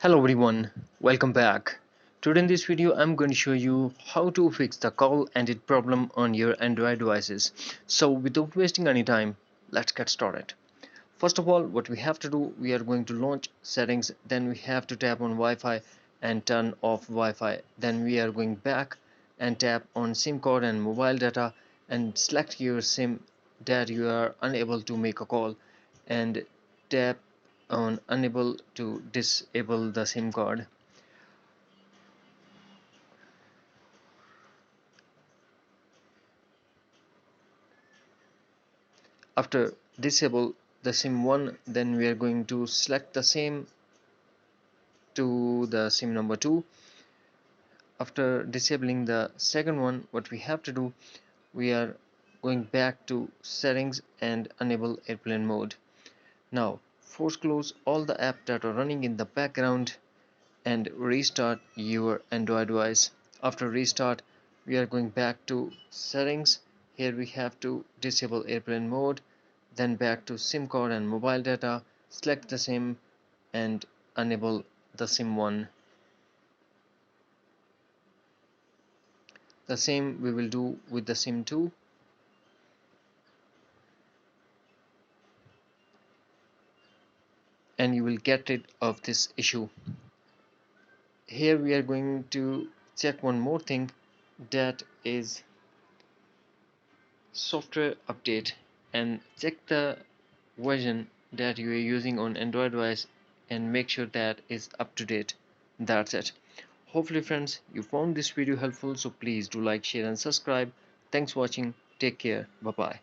Hello everyone, welcome back. Today in this video I'm going to show you how to fix the call ended problem on your Android devices. So without wasting any time, let's get started. First of all, what we have to do, we are going to launch settings, then we have to tap on Wi-Fi and turn off Wi-Fi. Then we are going back and tap on SIM card and mobile data and select your SIM that you are unable to make a call and tap on unable to disable the SIM card. After disable the SIM 1, then we are going to select the same to the SIM number 2. After disabling the second one, what we have to do, we are going back to settings and enable airplane mode. Now force close all the apps that are running in the background and restart your Android device. After restart, we are going back to settings. Here we have to disable airplane mode, then back to SIM card and mobile data, select the SIM and enable the SIM 1. The same we will do with the SIM 2. And you will get rid of this issue. Here we are going to check one more thing, that is software update, and check the version that you are using on Android device and make sure that is up to date. That's it. Hopefully friends, you found this video helpful, so please do like, share and subscribe. Thanks for watching. Take care. Bye bye.